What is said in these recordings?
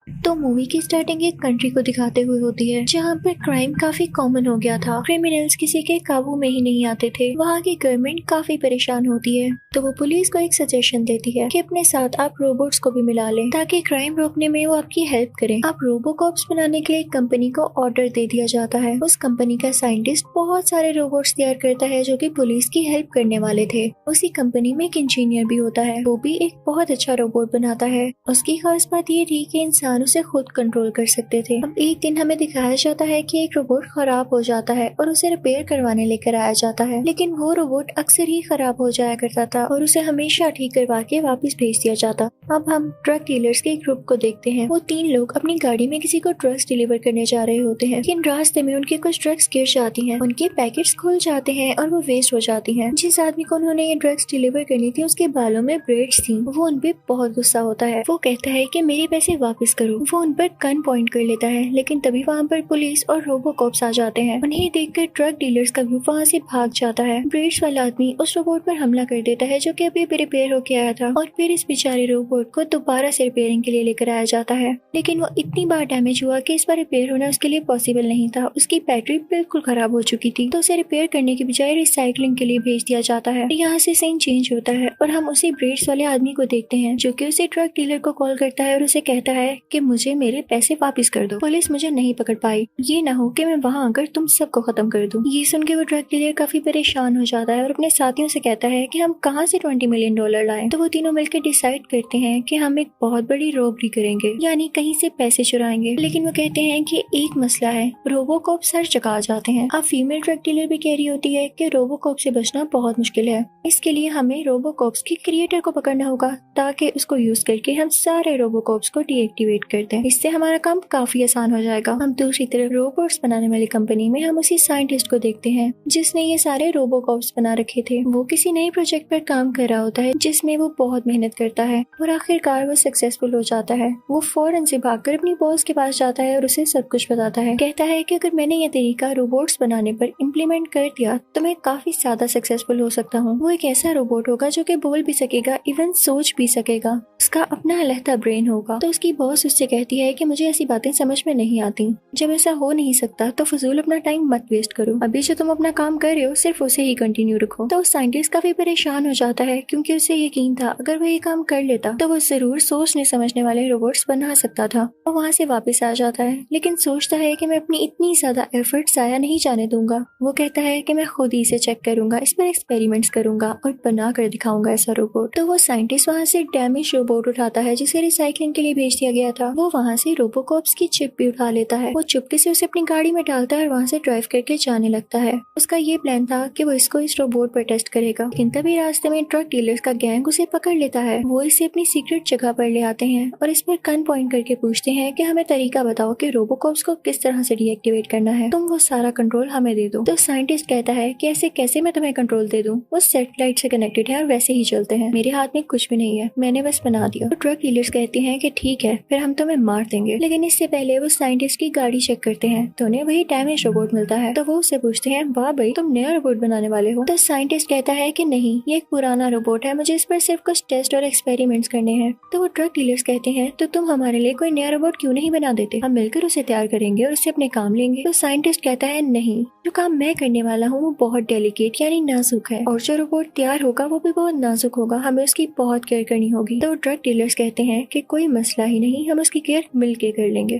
तो मूवी की स्टार्टिंग एक कंट्री को दिखाते हुए होती है जहाँ पर क्राइम काफी कॉमन हो गया था। क्रिमिनल्स किसी के काबू में ही नहीं आते थे। वहाँ की गवर्नमेंट काफी परेशान होती है, तो वो पुलिस को एक सजेशन देती है कि अपने साथ आप रोबोट्स को भी मिला लें ताकि क्राइम रोकने में वो आपकी हेल्प करें। अब रोबोकॉप्स बनाने के लिए एक कंपनी को ऑर्डर दे दिया जाता है। उस कंपनी का साइंटिस्ट बहुत सारे रोबोट्स तैयार करता है जो कि पुलिस की हेल्प करने वाले थे। उसी कंपनी में एक इंजीनियर भी होता है, वो भी एक बहुत अच्छा रोबोट बनाता है। उसकी खास बात ये थी कि इंसान उसे खुद कंट्रोल कर सकते थे। अब एक दिन हमें दिखाया जाता है कि एक रोबोट खराब हो जाता है और उसे रिपेयर करवाने लेकर आया जाता है, लेकिन वो रोबोट अक्सर ही खराब हो जाया करता था और उसे हमेशा ठीक करवा के वापस भेज दिया जाता। अब हम ड्रग डीलर्स के एक ग्रुप को देखते हैं। वो 3 लोग अपनी गाड़ी में किसी को ड्रग्स डिलीवर करने जा रहे होते हैं, लेकिन रास्ते में उनके कुछ ड्रग्स गिर जाती हैं, उनके पैकेट्स खुल जाते हैं और वो वेस्ट हो जाती हैं। जिस आदमी को उन्होंने ये ड्रग्स डिलीवर करनी थी उसके बालों में ब्रेड्स थी। वो उन पे बहुत गुस्सा होता है। वो कहता है कि मेरे पैसे वापस करो। वो उन पर गन पॉइंट कर लेता है, लेकिन तभी वहाँ पर पुलिस और रोबोकॉप्स आ जाते हैं। उन्हें देखकर ड्रग डीलर्स का ग्रुप वहाँ से भाग जाता है। ब्रेड्स वाला आदमी उस रोबोट पर हमला कर देता है जो कि अभी रिपेयर होके आया था, और फिर इस बेचारे रोबोट को दोबारा से रिपेयरिंग के लिए लेकर आया जाता है। लेकिन वो इतनी बार डैमेज हुआ कि इस बार रिपेयर होना उसके लिए पॉसिबल नहीं था। उसकी बैटरी बिल्कुल खराब हो चुकी थी, तो उसे रिपेयर करने की बजाय रिसाइकलिंग के लिए भेज दिया जाता है। यहाँ से सीन चेंज होता है और हम उसी ब्रेड्स वाले आदमी को देखते हैं जो कि उसे ड्रग डीलर को कॉल करता है और उसे कहता है कि मुझे मेरे पैसे वापस कर दो, पुलिस मुझे नहीं पकड़ पाई, ये ना हो कि मैं वहाँ आकर तुम सबको खत्म कर दूं। ये सुन के वो ड्रग डीलर काफी परेशान हो जाता है और अपने साथियों से कहता है कि हम कहाँ से $20 मिलियन लाएं। तो वो तीनों मिलकर डिसाइड करते हैं कि हम एक बहुत बड़ी रॉबरी करेंगे, यानी कहीं से पैसे चुराएंगे। लेकिन वो कहते हैं कि एक मसला है, रोबोकॉप्स हर जगह आ जाते हैं। अब फीमेल ड्रग डीलर भी कह रही होती है कि रोबोकॉप से बचना बहुत मुश्किल है, इसके लिए हमें रोबोकॉप्स के क्रिएटर को पकड़ना होगा ताकि उसको यूज करके हम सारे रोबोकॉप्स को डीएक्टिवेट कर दें। इससे हमारा काम काफी आसान हो जाएगा। हम दूसरी तरफ रोबोट्स बनाने वाली कंपनी में हम उसी साइंटिस्ट को देखते हैं जिसने ये सारे रोबोकॉप्स बना रखे थे। वो किसी नए प्रोजेक्ट पर काम कर रहा होता है जिसमें वो बहुत मेहनत करता है और आखिरकार वो सक्सेसफुल हो जाता है। वो फौरन से भागकर अपनी बॉस के पास जाता है और उसे सब कुछ बताता है। कहता है कि अगर मैंने ये तरीका रोबोट्स बनाने पर इम्प्लीमेंट कर दिया तो मैं काफी ज्यादा सक्सेसफुल हो सकता हूँ। वो एक ऐसा रोबोट होगा जो कि बोल भी सकेगा, इवन सोच भी सकेगा, उसका अपना अलहदा ब्रेन होगा। तो उसकी बॉस उससे कहती है कि मुझे ऐसी बातें समझ में नहीं आती, जब ऐसा हो नहीं सकता तो फजूल अपना टाइम मत वेस्ट करो, अभी जो तुम अपना काम कर रहे हो सिर्फ उसे ही कंटिन्यू रखो। तो साइंटिस्ट काफी परेशान हो जाता है क्योंकि उसे यकीन था अगर वो ये काम कर लेता तो वो जरूर सोचने समझने वाले रोबोट्स बना सकता था। और वहाँ से वापस आ जाता है, लेकिन सोचता है कि मैं अपनी इतनी ज्यादा एफर्ट जाया नहीं जाने दूंगा। वो कहता है कि मैं खुद ही इसे चेक करूंगा, इस पर एक्सपेरिमेंट्स करूंगा और बना कर दिखाऊंगा ऐसा रोबोट। तो वो साइंटिस्ट वहाँ से डैमेज रोबोट उठाता है जिसे रिसाइकलिंग के लिए भेज दिया गया था। वो वहाँ से रोबोकॉप्स की चिप भी उठा लेता है। वो चुपके से उसे अपनी गाड़ी में डालता है और वहाँ से ड्राइव करके जाने लगता है। उसका ये प्लान था कि वो इसको इस रोबोट पर टेस्ट करेगा, लेकिन तभी रास्ते में ड्रग डीलर्स का गैंग उसे पकड़ लेता है। वो इसे अपनी सीक्रेट जगह पर ले आते हैं और इस पर गन पॉइंट करके पूछते हैं कि हमें तरीका बताओ कि रोबोकॉप्स को किस तरह से डीएक्टिवेट करना है, तुम वो सारा कंट्रोल हमें दे दो। तो साइंटिस्ट कहता है कि ऐसे कैसे मैं तुम्हें कंट्रोल दे दूं, वो सैटेलाइट से कनेक्टेड है और वैसे ही चलते हैं, मेरे हाथ में कुछ भी नहीं है, मैंने बस बना दिया। तो ड्रग डीलर्स कहते हैं कि ठीक है फिर हम तुम्हें मार देंगे, लेकिन इससे पहले वो साइंटिस्ट की गाड़ी चेक करते हैं तो उन्हें वही डैमेज रोबोट मिलता है। तो वो उससे पूछते हैं वाह भाई तुम नया रोबोट बनाने वाले हो। तो साइंटिस्ट कहता है कि नहीं ये एक पुराना रोबोट है, मुझे इस पर सिर्फ कुछ टेस्ट और एक्सपेरिमेंट्स करने हैं। तो वो ड्रग डीलर्स कहते हैं तो तुम हमारे लिए कोई नया रोबोट क्यों नहीं बना देते, हम मिलकर उसे तैयार करेंगे और उससे अपने काम लेंगे। तो साइंटिस्ट कहता है नहीं, जो काम मैं करने वाला हूँ वो बहुत डेलिकेट यानी नाजुक है और जो रोबोट तैयार होगा वो भी बहुत नाजुक होगा, हमें उसकी बहुत केयर करनी होगी। तो ड्रग डीलर्स कहते हैं कि कोई मसला ही नहीं, हम उसकी केयर मिलके कर लेंगे।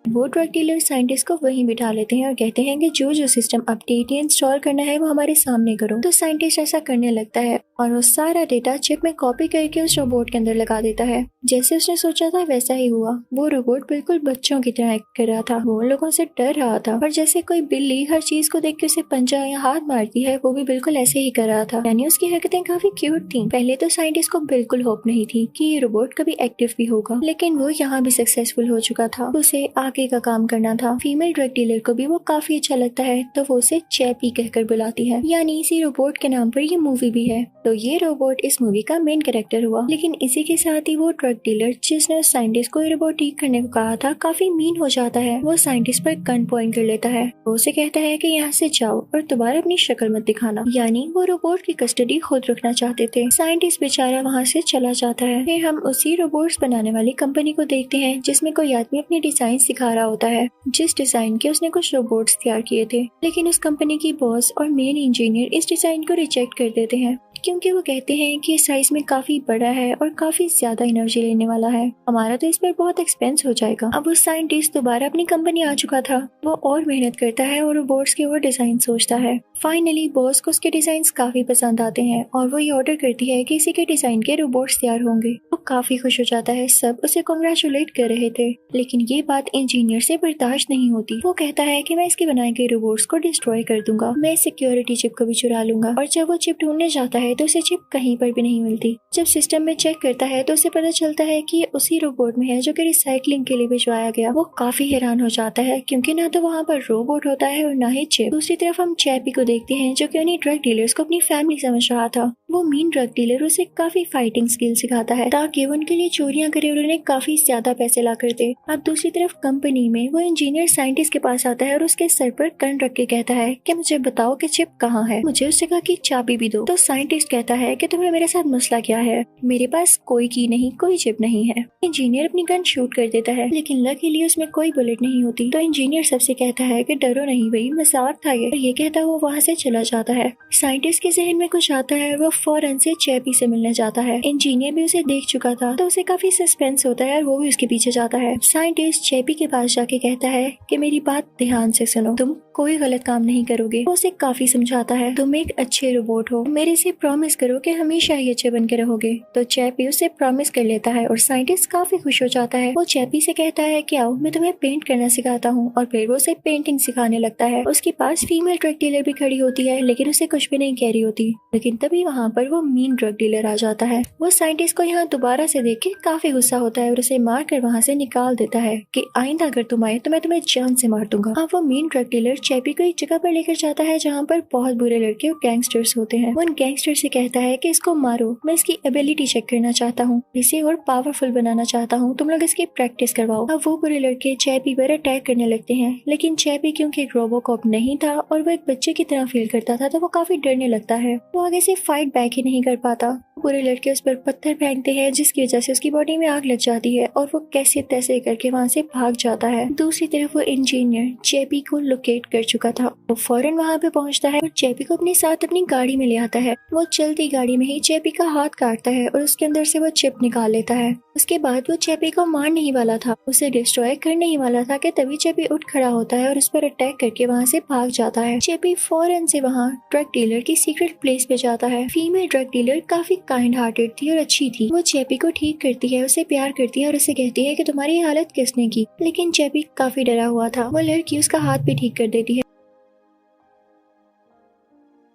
वो ड्रग डीलर साइंटिस्ट को वहीं बिठा लेते हैं और कहते हैं कि जो जो सिस्टम अपडेट या इंस्टॉल करना है वो हमारे सामने करो। तो साइंटिस्ट ऐसा करने लगता है और वो सारा डेटा चिप में कॉपी करके उस रोबोट के अंदर लगा देता है। जैसे उसने सोचा था वैसा ही हुआ। वो रोबोट बिल्कुल बच्चों की तरह एक्ट कर रहा था, वो उन लोगों से डर रहा था और जैसे कोई बिल्ली हर चीज को देख के उसे पंजा या हाथ मारती है वो भी बिल्कुल ऐसे ही कर रहा था, यानी उसकी हरकतें काफी क्यूट थी। पहले तो साइंटिस्ट को बिल्कुल होप नहीं थी कि ये रोबोट कभी एक्टिव भी होगा, लेकिन वो यहाँ भी सक्सेसफुल हो चुका था। उसे आगे बाकी का काम करना था। फीमेल ड्रग डीलर को भी वो काफी अच्छा लगता है तो वो उसे चैपी कहकर बुलाती है, यानी इसी रोबोट के नाम पर ये मूवी भी है। तो ये रोबोट इस मूवी का मेन कैरेक्टर हुआ। लेकिन इसी के साथ ही वो ड्रग डीलर जिसने उस साइंटिस्ट को रोबोट ठीक करने को कहा था काफी मीन हो जाता है। वो साइंटिस्ट पर गन पॉइंट कर लेता है। वो उसे कहता है कि यहाँ से जाओ और दोबारा अपनी शक्ल मत दिखाना, यानी वो रोबोट की कस्टडी खुद रखना चाहते थे। साइंटिस्ट बेचारा वहाँ से चला जाता है। फिर हम उसी रोबोट्स बनाने वाली कंपनी को देखते हैं जिसमें कोई आदमी अपनी डिजाइन सिखा रहा होता है, जिस डिजाइन के उसने कुछ रोबोट्स तैयार किए थे। लेकिन उस कंपनी की बॉस और मेन इंजीनियर इस डिजाइन को रिजेक्ट कर देते हैं क्योंकि वो कहते हैं कि साइज में काफी बड़ा है और काफी ज्यादा एनर्जी लेने वाला है, हमारा तो इस पर बहुत एक्सपेंस हो जाएगा। अब वो साइंटिस्ट दोबारा अपनी कंपनी आ चुका था। वो और मेहनत करता है और रोबोट्स के और डिजाइन सोचता है। फाइनली बॉस को उसके डिजाइन काफी पसंद आते हैं और वो ये ऑर्डर करती है कि इसी के डिजाइन के रोबोट्स तैयार होंगे। वो काफी खुश हो जाता है। सब उसे कांग्रेचुलेट कर रहे थे, लेकिन ये बात इंजीनियर से बर्दाश्त नहीं होती। वो कहता है कि मैं इसके बनाए गए रोबोट्स को डिस्ट्रॉय कर दूंगा, मैं सिक्योरिटी चिप को भी चुरा लूंगा। और जब वो चिप ढूंढने जाता है तो उसे चिप कहीं पर भी नहीं मिलती। जब सिस्टम में चेक करता है तो उसे पता चलता है कि ये उसी रोबोट में है जो कि रिसाइकलिंग के लिए भिजवाया गया। वो काफी हैरान हो जाता है क्योंकि ना तो वहाँ पर रोबोट होता है और ना ही चिप। दूसरी तरफ हम चैपी को देखते हैं जो कि उन्हीं ड्रग डीलर्स को अपनी फैमिली समझ रहा था। वो मीन ड्रग डीलर उसे काफी फाइटिंग स्किल सिखाता है ताकि वो उनके लिए चोरियां करे और उन्हें काफी ज्यादा पैसे ला कर दे। अब दूसरी तरफ कंपनी में वो इंजीनियर साइंटिस्ट के पास आता है और उसके सर पर गन रख के कहता है कि मुझे बताओ कि चिप कहाँ है, मुझे उस जगह की चाबी भी दो। तो साइंटिस्ट कहता है कि तुम्हें मेरे साथ मसला क्या है, मेरे पास कोई की नहीं, कोई चिप नहीं है। इंजीनियर अपनी गन शूट कर देता है लेकिन लकीली उसमें कोई बुलेट नहीं होती। तो इंजीनियर सबसे कहता है कि डरो नहीं भाई, मजाक था ये। और ये कहता वो वहाँ से चला जाता है। साइंटिस्ट के जहन में कुछ आता है, वो फौरन से चैपी से मिलने जाता है। इंजीनियर भी उसे देख चुका था तो उसे काफी सस्पेंस होता है और वो भी उसके पीछे जाता है। साइंटिस्ट चैपी के पास जाके कहता है कि मेरी बात ध्यान से सुनो, तुम कोई गलत काम नहीं करोगे। वो उसे काफी समझाता है, तुम एक अच्छे रोबोट हो, मेरे से प्रॉमिस करो कि हमेशा ही अच्छे बन के रहोगे। तो चैपी उससे प्रॉमिस कर लेता है और साइंटिस्ट काफी खुश हो जाता है। वो चैपी से कहता है कि आओ मैं तुम्हें पेंट करना सिखाता हूँ, और फिर वो उसे पेंटिंग सिखाने लगता है। उसके पास फीमेल ड्रग डीलर भी खड़ी होती है लेकिन उसे कुछ भी नहीं कह रही होती। लेकिन तभी वहाँ पर वो मीन ड्रग डीलर आ जाता है। वो साइंटिस्ट को यहाँ दोबारा से देख के काफी गुस्सा होता है और उसे मार कर वहाँ से निकाल देता है कि आइंदा अगर तुम आए तो मैं तुम्हें जान से मार दूंगा। अब वो मीन ड्रग डीलर चैपी को एक जगह पर लेकर जाता है जहाँ पर बहुत बुरे लड़के और गैंगस्टर्स होते हैं। वो उन गैंगस्टर से कहता है कि इसको मारो, मैं इसकी एबिलिटी चेक करना चाहता हूँ, इसे और पावरफुल बनाना चाहता हूँ, तुम लोग इसकी प्रैक्टिस करवाओ। अब वो बुरे लड़के चैपी पर अटैक करने लगते हैं लेकिन चैपी क्योंकि एक रोबोकॉप नहीं था और वो एक बच्चे की तरह फील करता था तो वो काफी डरने लगता है। वो आगे से फाइट बैक ही नहीं कर पाता। पूरे लड़के उस पर पत्थर फेंकते हैं जिसकी वजह से उसकी बॉडी में आग लग जाती है और वो कैसे तैसे करके वहाँ से भाग जाता है। दूसरी तरफ वो इंजीनियर चैपी को लोकेट कर चुका था। वो फौरन वहाँ पे पहुँचता है और चैपी को अपने साथ अपनी गाड़ी में ले आता है। वो चलती गाड़ी में ही चैपी का हाथ काटता है और उसके अंदर से वो चिप निकाल लेता है। उसके बाद वो चैपी को मारने ही वाला था, उसे डिस्ट्रॉय करने ही वाला था कि तभी चैपी उठ खड़ा होता है और उस पर अटैक करके वहाँ से भाग जाता है। चैपी फौरन से वहाँ ड्रग डीलर की सीक्रेट प्लेस पे जाता है। फीमेल ड्रग डीलर काफी काइंड हार्टेड थी और अच्छी थी। वो चैपी को ठीक करती है, उसे प्यार करती है और उसे कहती है कि तुम्हारी हालत किसने की। लेकिन चैपी काफी डरा हुआ था। वो लड़की उसका हाथ भी ठीक कर देती है।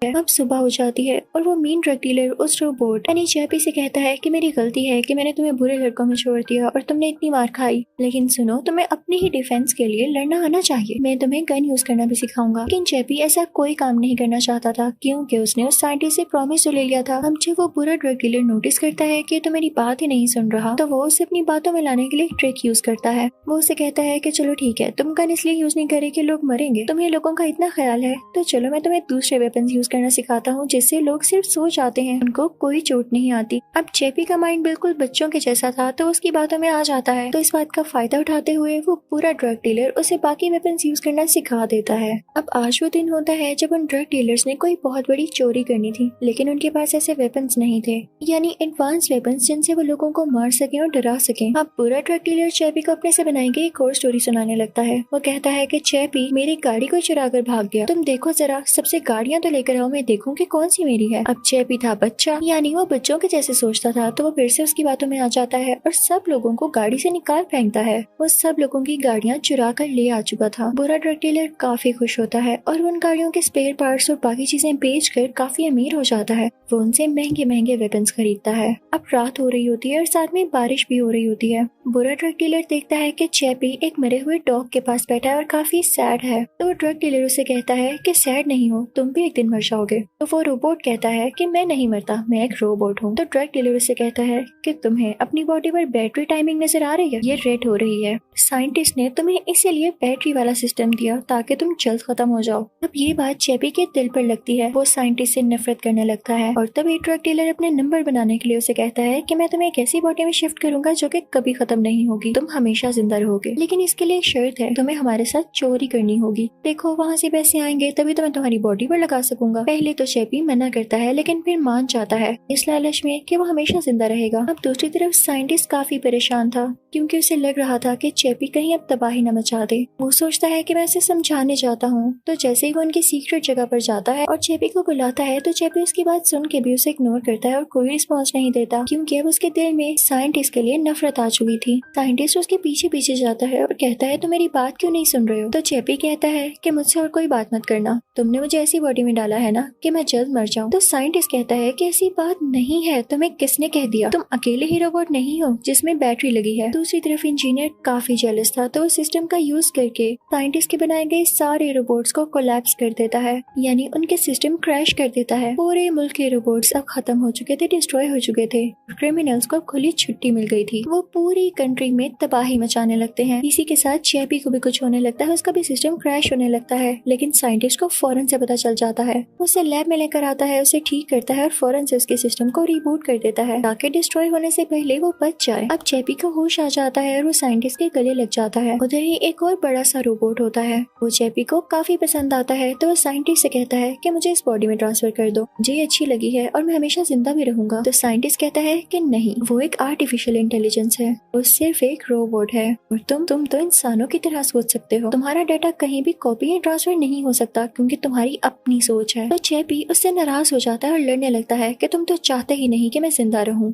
अब सुबह हो जाती है और वो मीन ड्रग डीलर उस रोबोट यानी चैपी से कहता है कि मेरी गलती है कि मैंने तुम्हें बुरे लड़कों में छोड़ दिया और तुमने इतनी मार खाई, लेकिन सुनो तुम्हें अपने ही डिफेंस के लिए लड़ना आना चाहिए, मैं तुम्हें गन यूज करना भी सिखाऊंगा। लेकिन चैपी ऐसा कोई काम नहीं करना चाहता था क्योंकि उसने उस साइंटिस्ट से प्रॉमिस तो ले लिया था। अब जब वो बुरा ड्रग डीलर नोटिस करता है कि तो मेरी बात ही नहीं सुन रहा तो वो उसे अपनी बातों में लाने के लिए ट्रिक यूज करता है। वो उसे कहता है कि चलो ठीक है, तुम गन इसलिए यूज नहीं करे कि लोग मरेंगे, तुम्हें लोगों का इतना ख्याल है तो चलो मैं तुम्हें दूसरे वेपन यूज करना सिखाता हूँ जिससे लोग सिर्फ सो जाते हैं, उनको कोई चोट नहीं आती। अब चैपी का माइंड बिल्कुल बच्चों के जैसा था तो उसकी बातों में आ जाता है। तो इस बात का फायदा उठाते हुए वो पूरा ड्रग डीलर उसे बाकी वेपन्स यूज करना सिखा देता है। अब आज वो दिन होता है जब उन ड्रग डीलर्स ने कोई बहुत बड़ी चोरी करनी थी लेकिन उनके पास ऐसे वेपन्स नहीं थे, यानी एडवांस वेपन्स जिनसे वो लोगों को मार सके और डरा सके। अब पूरा ड्रग डीलर चैपी को अपने से बनाई गई एक और स्टोरी सुनाने लगता है। वो कहता है कि चैपी मेरी गाड़ी को चुरा कर भाग गया, तुम देखो जरा सबसे गाड़ियां तो लेकर आओ मैं देखूं कि कौन सी मेरी है। अब चैपी था बच्चा, यानी वो बच्चों के जैसे सोचता था, तो वो फिर से उसकी बातों में आ जाता है और सब लोगों को गाड़ी से निकाल फेंकता है। वो सब लोगों की गाड़ियाँ चुरा कर ले आ चुका था। बुरा ड्रग डीलर काफी खुश होता है और उन गाड़ियों के स्पेयर पार्ट्स और बाकी चीजें बेचकर काफी अमीर हो जाता है। वो उनसे महंगे महंगे वेपन्स खरीदता है। अब रात हो रही होती है और साथ में बारिश भी हो रही होती है। बुरा ड्रग डीलर देखता है कि चैपी एक मरे हुए डॉग के पास बैठा है और काफी सैड है। तो वो ड्रग डीलर उसे कहता है कि सैड नहीं हो, तुम भी एक दिन मर जाओगे। तो वो रोबोट कहता है कि मैं नहीं मरता, मैं एक रोबोट हूँ। तो ड्रग डीलर उसे कहता है कि तुम्हें अपनी बॉडी पर बैटरी टाइमिंग नजर आ रही है, ये रेड हो रही है। साइंटिस्ट ने तुम्हें इसीलिए बैटरी वाला सिस्टम दिया ताकि तुम जल्द खत्म हो जाओ। अब ये बात चैपी के दिल पर लगती है। वो साइंटिस्ट से नफरत करने लगता है और तभी ड्रग डीलर अपने नंबर बनाने के लिए उसे कहता है कि मैं तुम्हें एक ऐसी बॉडी में शिफ्ट करूंगा जो कि कभी खत्म नहीं होगी, तुम हमेशा जिंदा रहोगे, लेकिन इसके लिए एक शर्त है, तुम्हें हमारे साथ चोरी करनी होगी। देखो वहाँ से पैसे आएंगे तभी तो मैं तुम्हारी बॉडी पर लगा सकूंगा। पहले तो चैपी मना करता है लेकिन फिर मान जाता है इस लालच में कि वो हमेशा जिंदा रहेगा। अब दूसरी तरफ साइंटिस्ट काफी परेशान था क्योंकि उसे लग रहा था कि चैपी कहीं अब तबाही न मचा दे। वो सोचता है कि मैं उसे समझाने जाता हूँ। तो जैसे ही वो उनकी सीक्रेट जगह पर जाता है और चैपी को बुलाता है तो चैपी उसकी बात सुन के भी उसे इग्नोर करता है और कोई रिस्पॉन्स नहीं देता क्योंकि अब उसके दिल में साइंटिस्ट के लिए नफरत आ चुकी थी। साइंटिस्ट उसके पीछे पीछे जाता है और कहता है तुम मेरी बात क्यों नहीं सुन रहे हो। तो चैपी कहता है कि मुझसे और कोई बात मत करना, तुमने मुझे ऐसी बॉडी में डाला है ना कि मैं जल्द मर जाऊं। तो साइंटिस्ट कहता है कि ऐसी बात नहीं है, तुम्हें किसने कह दिया, तुम अकेले ही रोबोट नहीं हो जिसमें बैटरी लगी है। दूसरी तरफ इंजीनियर काफी जेलस था तो उस सिस्टम का यूज करके साइंटिस्ट के बनाए गए सारे रोबोट्स को कोलैप्स कर देता है, यानी उनके सिस्टम क्रैश कर देता है। पूरे मुल्क के रोबोट्स अब खत्म हो चुके थे, डिस्ट्रॉय हो चुके थे। क्रिमिनल्स को खुली छुट्टी मिल गई थी। वो पूरी कंट्री में तबाही मचाने लगते हैं। इसी के साथ चैपी को भी कुछ होने लगता है, उसका भी सिस्टम क्रैश होने लगता है। लेकिन साइंटिस्ट को फौरन से पता चल जाता है, उसे लैब में लेकर आता है, उसे ठीक करता है और फौरन से उसके सिस्टम को रिबूट कर देता है ताकि डिस्ट्रॉय होने से पहले वो बच जाए। अब चैपी को होश आ जाता है और वो साइंटिस्ट के गले लग जाता है। उधर ही एक और बड़ा सा रोबोट होता है, वो चैपी को काफी पसंद आता है तो वो साइंटिस्ट से कहता है कि मुझे इस बॉडी में ट्रांसफर कर दो, मुझे ये अच्छी लगी है और मैं हमेशा जिंदा भी रहूंगा। तो साइंटिस्ट कहता है कि नहीं, वो एक आर्टिफिशियल इंटेलिजेंस है, वो सिर्फ एक रोबोट है और तुम तो इंसानों की तरह सोच सकते हो, तुम्हारा डाटा कहीं भी कॉपी या ट्रांसफर नहीं हो सकता क्योंकि तुम्हारी अपनी सोच है। तो चैपी उससे नाराज हो जाता है और लड़ने लगता है कि तुम तो चाहते ही नहीं कि मैं जिंदा रहूं।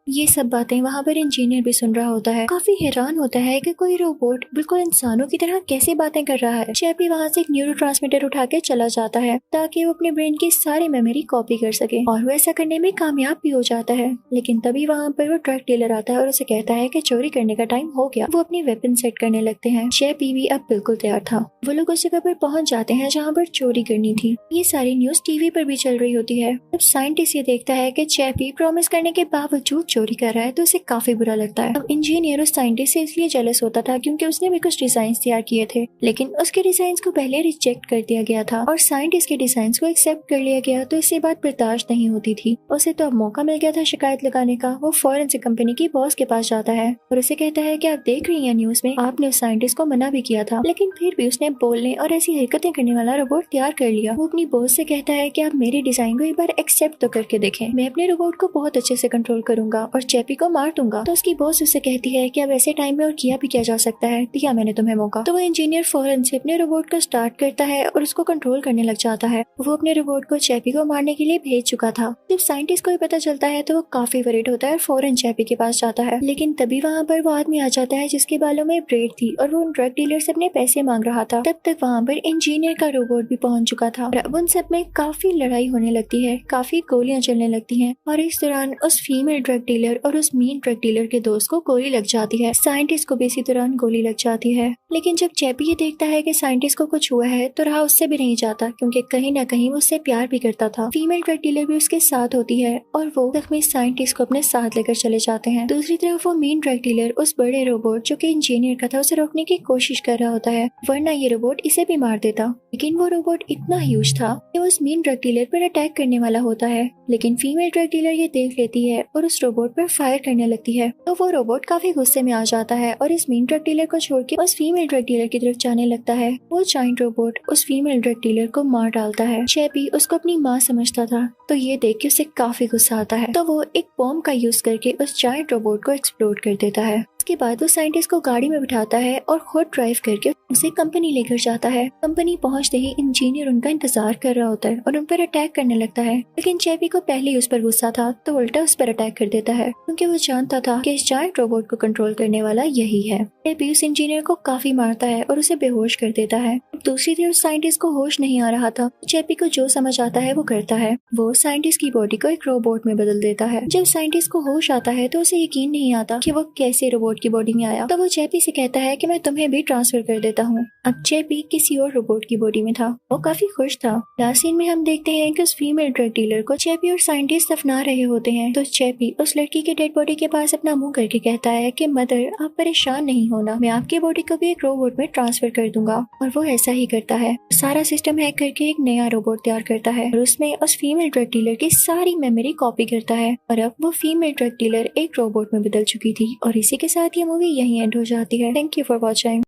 ये सब बातें वहाँ पर इंजीनियर भी सुन रहा होता है, काफी हैरान होता है कि कोई रोबोट बिल्कुल इंसानों की तरह कैसे बातें कर रहा है। चैपी वहाँ से एक न्यूरोट्रांसमीटर उठा के चला जाता है ताकि वो अपने ब्रेन की सारी मेमोरी कॉपी कर सके और वो ऐसा करने में कामयाब भी हो जाता है। लेकिन तभी वहाँ पर वो ड्रग डीलर आता है और उसे कहता है कि चोरी करने का टाइम हो गया। वो अपनी वेपन सेट करने लगते हैं। चैपी भी अब बिल्कुल तैयार था। वो लोग उस जगह पर पहुँच जाते हैं जहाँ पर चोरी करनी थी। ये सारी न्यूज टीवी पर भी चल रही होती है। जब साइंटिस्ट ये देखता है कि चैपी प्रॉमिस करने के बावजूद चोरी कर रहा है तो उसे काफी बुरा लगता है। अब इंजीनियर उस साइंटिस्ट से इसलिए जेलस होता था क्योंकि उसने भी कुछ डिजाइन तैयार किए थे लेकिन उसके डिजाइन को पहले रिजेक्ट कर दिया गया था और साइंटिस्ट के डिजाइन को एक्सेप्ट कर लिया गया। तो इससे बात बर्दाश्त नहीं होती थी। उसे तो अब मौका मिल गया था शिकायत लगाने का। वो फौरन से कंपनी की बॉस के पास जाता है और उसे कहता है कि आप देख रही हैं न्यूज में आपने उस साइंटिस्ट को मना भी किया था लेकिन फिर भी उसने बोलने और ऐसी हरकतें करने वाला रोबोट तैयार कर लिया। वो अपनी बॉस से कहता है कि आप मेरे डिजाइन को एक बार एक्सेप्ट तो करके देखें, मैं अपने रोबोट को बहुत अच्छे से कंट्रोल करूंगा और चैपी को मार दूंगा। तो उसकी बॉस उससे कहती है कि अब ऐसे टाइम में और किया भी क्या जा सकता है, दिया मैंने तुम्हें मौका। तो वो इंजीनियर फौरन से अपने रोबोट को स्टार्ट करता है और उसको कंट्रोल करने लग जाता है। वो अपने रोबोट को चैपी को मारने के लिए भेज चुका था। जब साइंटिस्ट को पता चलता है तो वो काफी वरीड होता है और फौरन चैपी के पास जाता है। लेकिन तभी वहाँ पर वो आदमी आ जाता है जिसके बालों में ब्रेड थी और वो उन ड्रग डीलर से अपने पैसे मांग रहा था। तब तक वहाँ पर इंजीनियर का रोबोट भी पहुंच चुका था और अब उन सब में काफी लड़ाई होने लगती है, काफी गोलियां चलने लगती हैं और इस दौरान उस फीमेल ड्रग डीलर और उस मेन ड्रग डीलर के दोस्त को गोली लग जाती है। साइंटिस्ट को भी इसी दौरान गोली लग जाती है। लेकिन जब चैपी ये देखता है कि साइंटिस्ट को कुछ हुआ है तो रहा उससे भी नहीं जाता क्योंकि कहीं ना कहीं वो उससे प्यार भी करता था। फीमेल ड्रग डीलर भी उसके साथ होती है और वो जख्मी साइंटिस्ट को अपने साथ लेकर चले जाते हैं। दूसरी तरफ वो मेन ड्रग डीलर उस बड़े रोबोट जो कि इंजीनियर का था उसे रोकने की कोशिश कर रहा होता है, वरना ये रोबोट इसे भी मार देता। लेकिन वो रोबोट इतना ह्यूज था कि वो उस मेन ड्रग डीलर पर अटैक करने वाला होता है। लेकिन फीमेल ड्रग डीलर ये देख लेती है और उस रोबोट पर फायर करने लगती है। तो वो रोबोट काफी गुस्से में आ जाता है और इस मेन ड्रग डीलर को छोड़ के उस फीमेल ड्रग डीलर की तरफ जाने लगता है। वो जायंट रोबोट उस फीमेल ड्रग डीलर को मार डालता है। चैपी उसको अपनी माँ समझता था तो ये देख के उसे काफी गुस्सा आता है। तो वो एक बॉम्ब का यूज करके उस जायंट रोबोट को एक्सप्लोड कर देता है। उसके बाद वो साइंटिस्ट को गाड़ी में बिठाता है और खुद ड्राइव करके उसे कंपनी लेकर जाता है। कंपनी पहुंचते ही इंजीनियर उनका इंतजार कर रहा होता है और उन पर अटैक करने लगता है, लेकिन चैपी को पहले ही उस पर गुस्सा था तो उल्टा उस पर अटैक कर देता है, क्योंकि वो जानता था कि इस जायंट रोबोट को कंट्रोल करने वाला यही है। चैपी उस इंजीनियर को काफी मारता है और उसे बेहोश कर देता है। दूसरी तरफ साइंटिस्ट को होश नहीं आ रहा था। चैपी को जो समझ आता है वो करता है। वो साइंटिस्ट की बॉडी को एक रोबोट में बदल देता है। जब साइंटिस्ट को होश आता है तो उसे यकीन नहीं आता कि वो कैसे रोबोट की बॉडी में आया। तो वो चैपी से कहता है कि मैं तुम्हें भी ट्रांसफर कर देता हूँ। अब चैपी किसी और रोबोट की बॉडी में था। वो काफी खुश था। लास्ट सीन में हम देखते हैं कि उस फीमेल ड्रग डीलर को चैपी और साइंटिस्ट दफना रहे होते हैं। तो चैपी उस लड़की के डेड बॉडी के पास अपना मुंह करके कहता है कि मदर, आप परेशान नहीं होना, मैं आपकी बॉडी को भी एक रोबोट में ट्रांसफर कर दूंगा। और वो ऐसा ही करता है। सारा सिस्टम हैक करके एक नया रोबोट तैयार करता है और उसमें उस फीमेल ड्रग डीलर की सारी मेमोरी कॉपी करता है। और अब वो फीमेल ड्रग डीलर एक रोबोट में बदल चुकी थी। और इसी के साथ ये मूवी यहीं एंड हो जाती है। Thank you for watching.